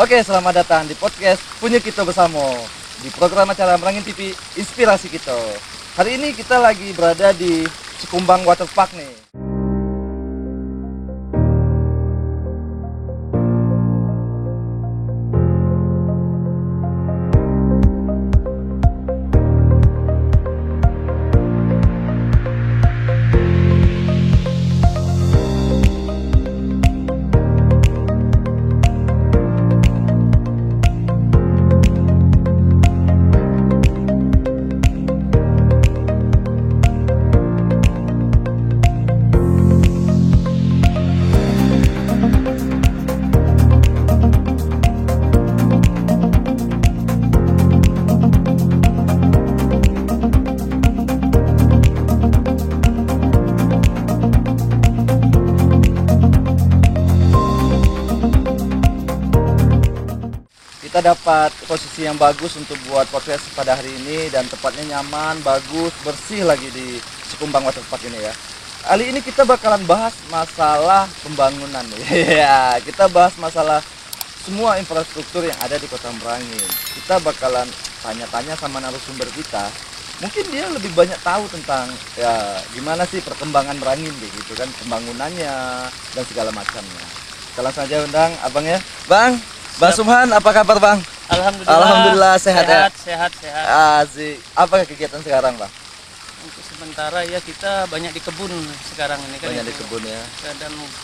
Oke, selamat datang di podcast Punya Kita Bersama di program acara Merangin TV Inspirasi Kita. Hari ini kita lagi berada di Cikumbang Waterpark nih. Kita dapat posisi yang bagus untuk buat podcast pada hari ini dan tempatnya nyaman, bagus, bersih lagi di Cikumbang Waterpark ini ya. Kali ini kita bakalan bahas masalah pembangunan nih. Ya, kita bahas masalah semua infrastruktur yang ada di Kota Merangin. Kita bakalan tanya-tanya sama narasumber kita. Mungkin dia lebih banyak tahu tentang ya gimana sih perkembangan Merangin gitu kan, pembangunannya dan segala macamnya. Kita langsung aja undang abang ya. Bang Subhan, apa kabar Bang? Alhamdulillah sehat ya? Sehat. Asik. Apa kegiatan sekarang Bang? Untuk sementara ya kita banyak di kebun sekarang ini kan. Banyak itu. di kebun ya.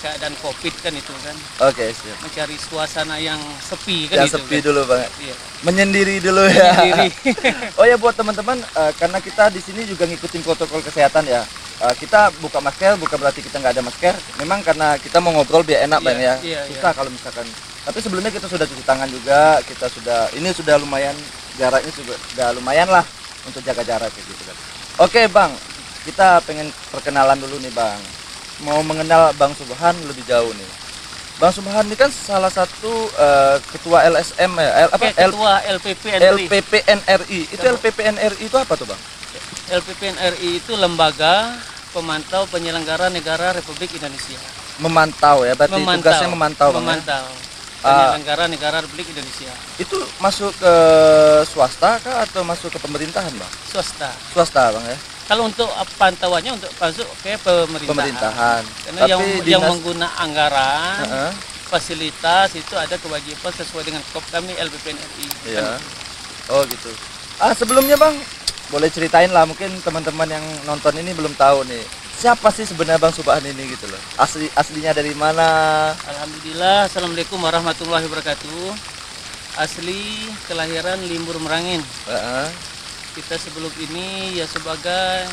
Keadaan COVID kan itu kan. Oke, siap. Mencari suasana yang sepi kan Yang itu. sepi kan? dulu Bang. Iya. Menyendiri dulu ya. Menyendiri. Oh ya buat teman-teman, karena kita di sini juga ngikutin protokol kesehatan ya. Kita buka masker bukan berarti kita nggak ada masker. Memang karena kita mau ngobrol biar enak Bang ya. Susah kalau misalkan. Tapi sebelumnya kita sudah cuci tangan juga, ini sudah lumayan, jaraknya sudah lumayan lah untuk jaga jarak kayak gitu kan. Oke Bang, kita pengen perkenalan dulu nih Bang. Mau mengenal Bang Subhan lebih jauh nih. Bang Subhan ini kan salah satu ketua LSM ya, Ketua LPPNRI. LPPNRI. Itu LPPNRI itu apa tuh Bang? LPPNRI itu lembaga pemantau penyelenggara negara Republik Indonesia. Memantau ya, berarti tugasnya memantau Bang. Memantau. Penyelenggara negara Republik Indonesia. Itu masuk ke swasta kah atau masuk ke pemerintahan Bang? Swasta Bang ya. Kalau untuk pantauannya untuk masuk ke pemerintahan. Karena tapi yang mengguna anggaran, fasilitas itu ada kewajiban sesuai dengan KOP kami LPPNRI. Iya. Oh gitu. Sebelumnya Bang, boleh ceritain lah, mungkin teman-teman yang nonton ini belum tahu nih. Siapa sih sebenarnya Bang Subhan ini gitu loh? Aslinya dari mana? Alhamdulillah, assalamualaikum warahmatullahi wabarakatuh. Asli kelahiran Limbur Merangin. Kita sebelum ini ya sebagai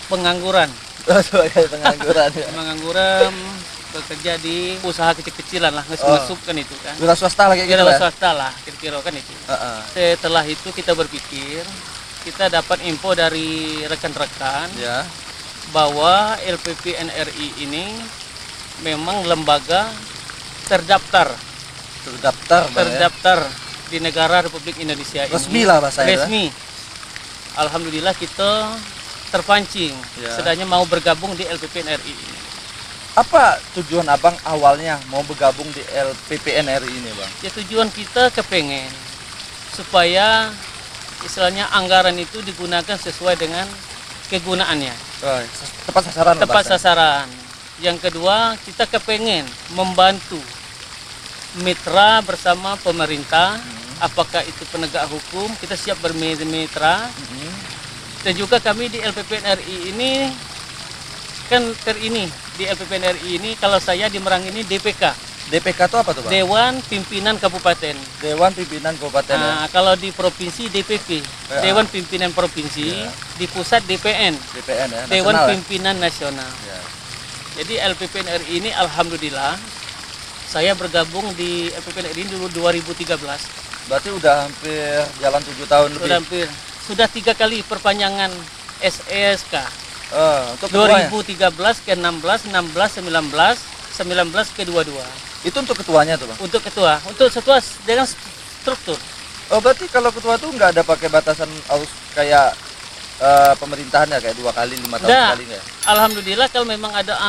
pengangguran. Sebagai pengangguran ya. Pengangguran, bekerja di usaha kecil-kecilan lah, masuk kan itu kan. Wira swasta lah kayak gitu ya? Swasta lah, kira-kira kan itu. Setelah itu kita berpikir, kita dapat info dari rekan-rekan. Ya. Bahwa LPPNRI ini memang lembaga terdaftar di negara Republik Indonesia ini. Resmi lah bahasanya. Resmi. Alhamdulillah kita terpancing. Sedangnya mau bergabung di LPPNRI ini. Apa tujuan Abang awalnya mau bergabung di LPPNRI ini Bang? Ya tujuan kita kepengen supaya istilahnya anggaran itu digunakan sesuai dengan kegunaannya. Tepat sasaran. Tepat sasaran. Yang kedua, kita kepengen membantu mitra bersama pemerintah. Apakah itu penegak hukum, kita siap bermitra. Dan juga kami di LPPNRI ini kan di LPPNRI ini kalau saya di Merangin ini DPK. DPK itu apa tuh Bang? Dewan Pimpinan Kabupaten. Dewan Pimpinan Kabupaten. Nah, kalau di provinsi DPP, Dewan Pimpinan Provinsi. Di pusat DPN. DPN ya. Dewan Nasional, Pimpinan Nasional. Ya. Jadi LPPNRI ini alhamdulillah saya bergabung di LPPNRI dulu 2013. Berarti udah hampir jalan 7 tahun lebih. Sudah 3 kali perpanjangan SSK. Untuk 2013 ke 16, 19 ke 22. Itu untuk ketuanya tuh Bang? Untuk ketua dengan struktur. Oh berarti kalau ketua tuh nggak ada pakai batasan harus kayak pemerintahan ya, kayak 2 kali 5 tahun sekali nggak? Alhamdulillah kalau memang ada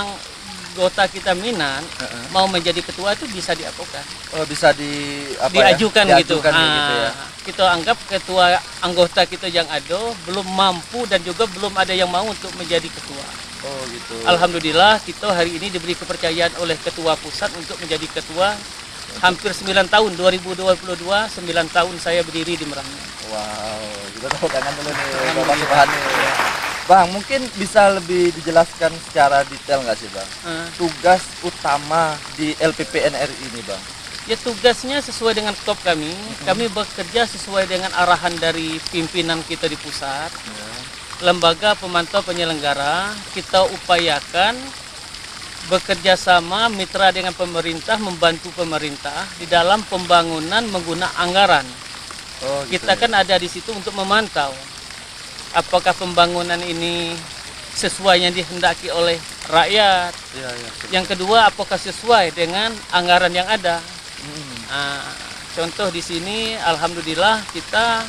anggota kita minat mau menjadi ketua itu bisa diapokan. Oh, bisa di apa Diajukan ya? gitu. Diajukan gitu ya. Kita anggap ketua anggota kita yang ada belum mampu dan juga belum ada yang mau untuk menjadi ketua. Oh gitu. Alhamdulillah kita hari ini diberi kepercayaan oleh ketua pusat untuk menjadi ketua. Hampir 9 tahun, 2022 9 tahun saya berdiri di Merangin. Wow, kita tahu tangan dulu nih Bapak Subhani. Bang, mungkin bisa lebih dijelaskan secara detail nggak sih Bang? Tugas utama di LPPNRI ini Bang? Ya tugasnya sesuai dengan KOP kami. Kami bekerja sesuai dengan arahan dari pimpinan kita di pusat. Lembaga pemantau penyelenggara, kita upayakan bekerja sama mitra dengan pemerintah, membantu pemerintah di dalam pembangunan menggunakan anggaran. Oh, gitu Kita ya. kan ada di situ untuk memantau apakah pembangunan ini sesuai yang dihendaki oleh rakyat. Iya, iya. Yang kedua, apakah sesuai dengan anggaran yang ada. Nah, contoh di sini, alhamdulillah kita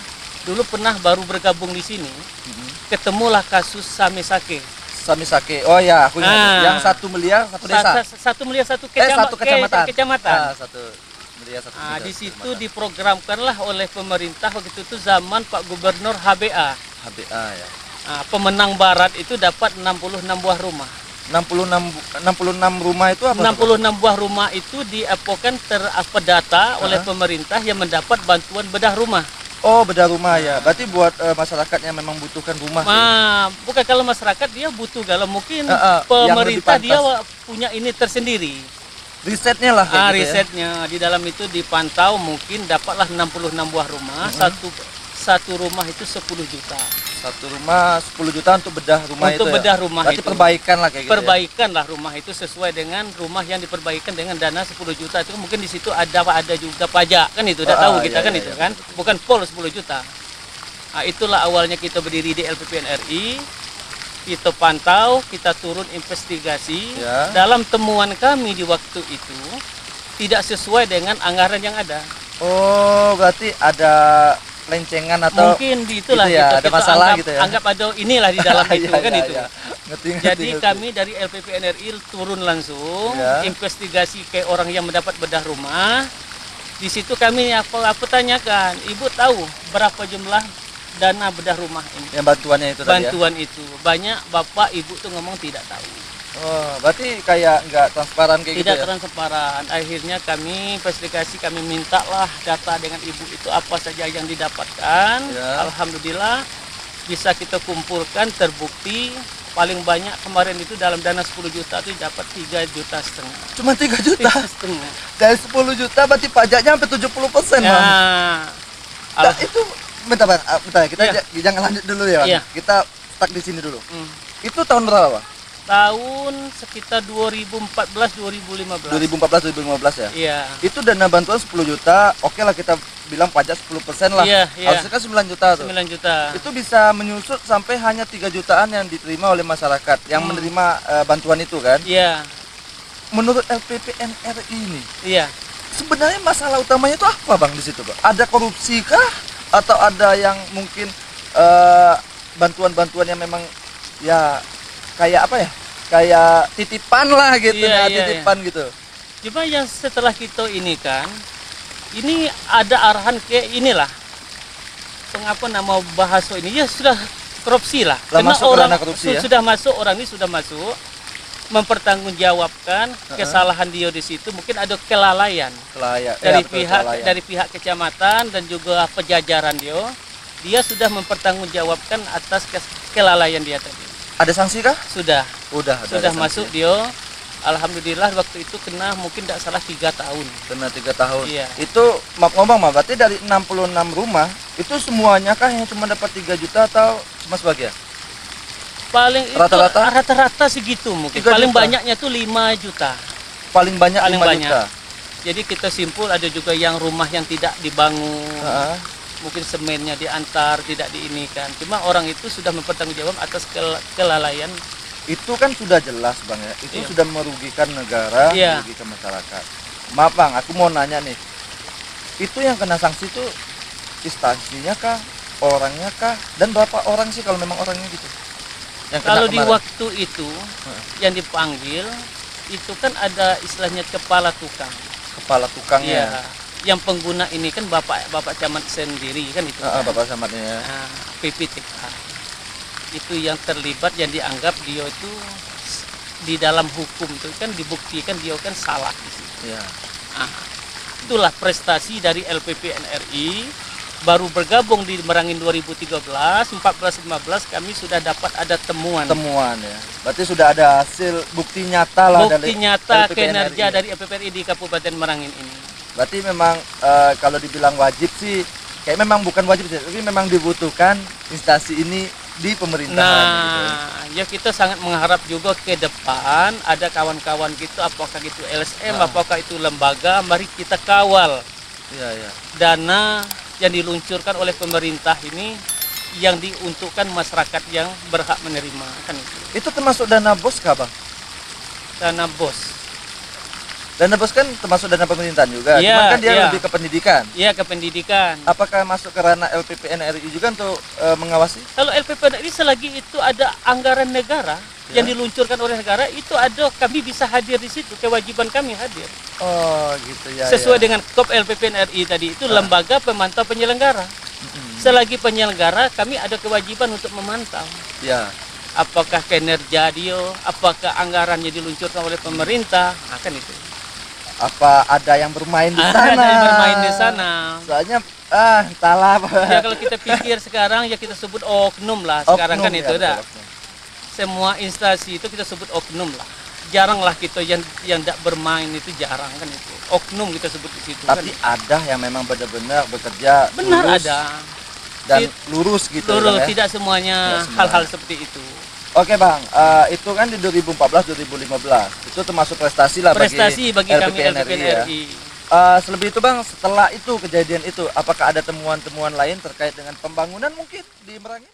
dulu pernah baru bergabung di sini, ketemulah kasus Samisake. Samisake. Oh ya, aku ingat. Yang 1 miliar satu desa. Satu miliar satu Satu kecamatan. kecamatan. Ah, 1 miliar satu Nah, desa, di situ kecamatan. diprogramkanlah oleh pemerintah waktu itu zaman Pak Gubernur HBA. HBA ya. Nah, pemenang barat itu dapat 66 buah rumah. 66 rumah itu apa? 66 buah rumah itu diapokan terdata oleh pemerintah yang mendapat bantuan bedah rumah. Oh, bedah rumah ya. Berarti buat masyarakat yang memang butuhkan rumah. Bukan kalau masyarakat dia butuh, kalau mungkin yang pemerintah lebih dia pantas. punya ini tersendiri. Risetnya lah kayak gitu ya. Risetnya di dalam itu dipantau mungkin dapatlah 66 buah rumah. Satu rumah itu 10 juta. Satu rumah 10 juta untuk bedah rumah Untuk itu. bedah ya? rumah Berarti itu. perbaikan lah kayak gitu. Perbaikanlah rumah itu sesuai dengan rumah yang diperbaikan dengan dana 10 juta itu mungkin di situ ada juga pajak kan itu udah tahu kita kan itu kan bukan pol 10 juta. Nah, itulah awalnya kita berdiri di LPPNRI. Kita pantau, kita turun investigasi. Ya. Dalam temuan kami di waktu itu tidak sesuai dengan anggaran yang ada. Oh, berarti ada pelencengan atau Mungkin itulah gitu ya, kita, ada masalah anggap, gitu ya. anggap ada inilah di dalam itu Iya, kan iya, itu. iya. Ngerti, Jadi ngerti. kami dari LPPNRI turun langsung Ya. investigasi ke orang yang mendapat bedah rumah. Di situ kami apa tanyakan, Ibu tahu berapa jumlah dana bedah rumah ini? Yang bantuannya itu tadi ya. Bantuan itu banyak Bapak Ibu tuh ngomong tidak tahu. Oh, berarti kayak nggak transparan kayak Tidak gitu ya. transparan. Akhirnya kami investigasi, kami mintalah data dengan Ibu itu apa saja yang didapatkan. Ya. Alhamdulillah bisa kita kumpulkan terbukti paling banyak kemarin itu dalam dana 10 juta itu dapat 3,5 juta. Cuma 3 juta. 3,5. Dari 10 juta berarti pajaknya sampai 70%, Bang. Nah, Nah, itu bentar, Bang. Bentar, kita Iya. jangan lanjut dulu ya, Bang. Iya. Kita stuck di sini dulu. hmm. Itu tahun berapa, Bang? Tahun sekitar 2014-2015. 2014 2015 ya. Iya. Itu dana bantuan 10 juta. Oke lah kita bilang pajak 10% lah. Iya, iya. Harusnya kan 9 juta tuh. 9 juta. Itu bisa menyusut sampai hanya 3 jutaan yang diterima oleh masyarakat yang menerima bantuan itu kan. Iya. Menurut LPPNRI ini, Iya. sebenarnya masalah utamanya itu apa Bang di situ, Bang? Ada korupsi kah atau ada yang mungkin bantuan-bantuan yang memang ya kayak apa ya? Kayak titipan lah gitu, Iya, nah, iya, titipan gitu. Cuma yang setelah kita ini kan, ini ada arahan ke inilah. Mengapa nama bahasa ini? Ya sudah korupsi lah. Lah, Karena masuk orang ranah korupsi ya? sudah masuk, orang ini sudah masuk mempertanggungjawabkan kesalahan dia di situ. Mungkin ada kelalaian dari pihak kecamatan dan juga pejajaran dia. Dia sudah mempertanggungjawabkan atas kelalaian dia tadi. Ada sanksi kah? Sudah Sudah ada masuk sanksi. dia. Alhamdulillah waktu itu kena mungkin tidak salah 3 tahun. Kena 3 tahun. Iya. Itu maaf ngomong, berarti dari 66 rumah itu semuanya kah yang cuma dapat 3 juta atau cuma sebagian? Paling itu Rata-rata? rata-rata segitu mungkin. 3 Paling juta? banyaknya tuh 5 juta. Paling banyak Paling 5 banyak. juta. Jadi kita simpul ada juga yang rumah yang tidak dibangun. Heeh. Mungkin semennya diantar, tidak diinikan. Cuma orang itu sudah mempertanggungjawab atas kelalaian. Itu kan sudah jelas Bang ya. Itu Iya. sudah merugikan negara, Iya. merugikan masyarakat. Maaf Bang, aku mau nanya nih. Itu yang kena sanksi itu instansinya kah, orangnya kah, dan berapa orang sih kalau memang orangnya gitu? Yang kena Kalau di kemarin? waktu itu yang dipanggil itu kan ada istilahnya kepala tukang. Kepala tukangnya. Iya. Yang pengguna ini kan bapak camat sendiri kan itu. Bapak camatnya ya. Nah, PPTK. Itu yang terlibat, yang dianggap dia itu di dalam hukum itu kan dibuktikan dia kan salah di situ. Iya. Nah, itulah prestasi dari LPP NRI. Baru bergabung di Merangin 2013, 14-15 kami sudah dapat ada temuan. Temuan ya. Berarti sudah ada hasil bukti nyata lah Bukti nyata LPP kinerja NRI. dari LPPRI di Kabupaten Merangin ini. Berarti memang kalau dibilang wajib sih, kayak memang bukan wajib sih, tapi memang dibutuhkan instansi ini di pemerintahan. Gitu. Ya kita sangat mengharap juga ke depan ada kawan-kawan kita, apakah itu LSM, apakah itu lembaga, mari kita kawal Iya, iya. dana yang diluncurkan oleh pemerintah ini yang diuntukkan masyarakat yang berhak menerima kan itu. Itu termasuk dana BOS kah, Bang? Dana BOS. Dana BOS kan termasuk dana pemerintahan juga, Iya, cuman kan dia iya. lebih ke pendidikan. Iya, ke pendidikan. Apakah masuk ke ranah LPP NRI juga untuk mengawasi? Kalau LPPNRI selagi itu ada anggaran negara yang diluncurkan oleh negara, itu ada, kami bisa hadir di situ, kewajiban kami hadir. Oh, gitu ya. Sesuai ya. dengan KOP LPPNRI tadi itu lembaga pemantau penyelenggara. Selagi penyelenggara kami ada kewajiban untuk memantau Ya. apakah kinerja dia, apakah anggarannya diluncurkan oleh pemerintah, akan itu. Apa ada yang bermain di sana? Ada yang bermain di sana. Soalnya entahlah. Ya kalau kita pikir sekarang ya kita sebut oknum lah sekarang Oknum, kan ya, itu betul, dah. oknum. Semua instansi itu kita sebut oknum lah. Jarang lah kita yang tidak bermain itu jarang kan itu. Oknum kita sebut di situ. Tapi kan. ada yang memang benar-benar bekerja Benar lurus ada. dan lurus gitu. Lurus, Bang, ya? tidak semuanya Tidak semuanya. hal-hal seperti itu. Oke Bang, itu kan di 2014-2015 itu termasuk prestasi lah Prestasi bagi kami LPP ya. LPPNRI. Selebih itu Bang, setelah itu kejadian itu, apakah ada temuan-temuan lain terkait dengan pembangunan mungkin di Merangin?